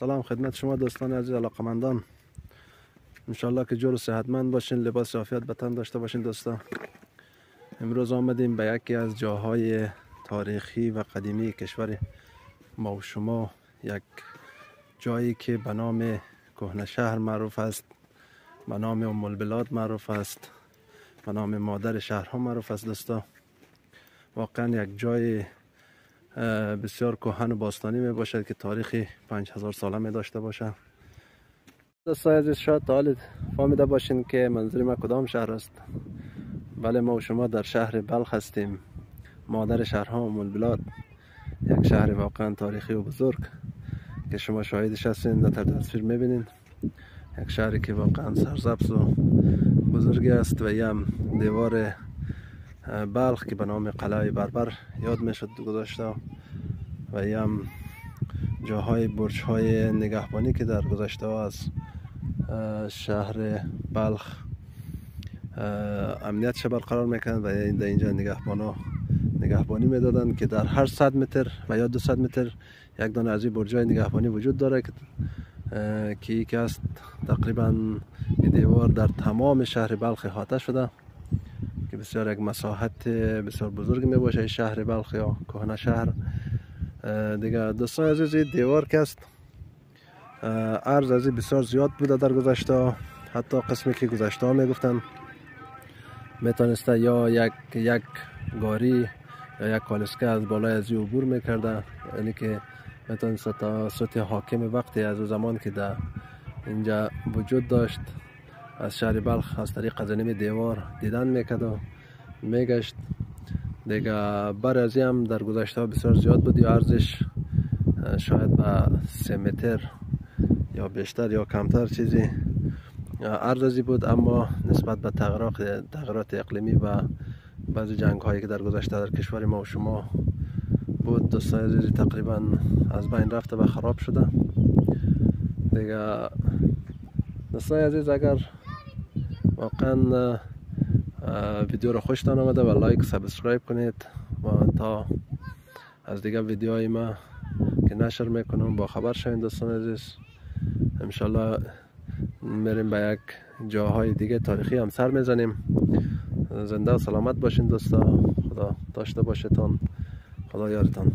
سلام خدمت شما دوستان عزیز علاقمندان. انشالله که جور و صحتمند باشین، لباس عافیت به تن داشته باشین دوستان. امروز آمدیم به یکی از جاهای تاریخی و قدیمی کشور ما و شما، یک جایی که به نام کهنه شهر معروف است، به نام ام البلاد معروف است، به نام مادر شهرها معروف است دوستان. واقعا یک جای بسیار کهن و باستانی می باشد که تاریخی 5000 ساله می داشته باشد. دوستان عزیز، شاید تا حال فهمیده باشین که منظور ما کدام شهر است. بله، ما و شما در شهر بلخ هستیم، مادر شهرها ام البلاد، یک شهر واقعا تاریخی و بزرگ که شما شاهدش هستین، در تصویر میبینین. یک شهری که واقعا سرسبز و بزرگی است و هم دیوار بلخ که به نام قلعه بربر یاد میشد گذاشته و هم جاهای برج‌های نگهبانی که در گذشته از شهر بلخ امنیتش برقرار میکنند و در اینجا نگهبانی میدادند که در هر 100 متر و یا 200 متر یک دانه از این برج‌های نگهبانی وجود داره که یکی است. تقریبا این دیوار در تمام شهر بلخ احاطه شده که بسیار یک مساحت بسیار بزرگ می باشه شهر بلخ یا کهنه شهر دیگه. دوستان عزیز، دیوار که است عرض از بسیار زیاد بوده در گذشته، حتی قسمی که گذشته ها می گفتن میتونسته یا یک گاری یا یک کالسکه از بالای از عبور میکرده، یعنی که میتونسته توسط حاکم وقتی از زمان که در اینجا وجود داشت از شهر بلخ از طریق از نیم دیوار دیدن میکرد و میگشت دیگه. بر از هم در گذشته بسیار زیاد بود، یا عرضش شاید به 3 متر یا بیشتر یا کمتر چیزی عرضی بود، اما نسبت به تغییرات اقلیمی و بعضی جنگ هایی که در گذشته در کشور ما و شما بود دوستان عزیز تقریبا از بین رفته و خراب شده دیگه. دوستان عزیز، اگر واقعا ویدیو رو خوشتان آمده و لایک سابسکرایب کنید و تا از دیگه ویدیوهای ما که نشر میکنم با خبر شوید دوستان عزیز. انشالله میریم به یک جاهای دیگه تاریخی هم سر میزنیم. زنده و سلامت باشین دوستا، خدا داشته باشتان، خدا یارتان.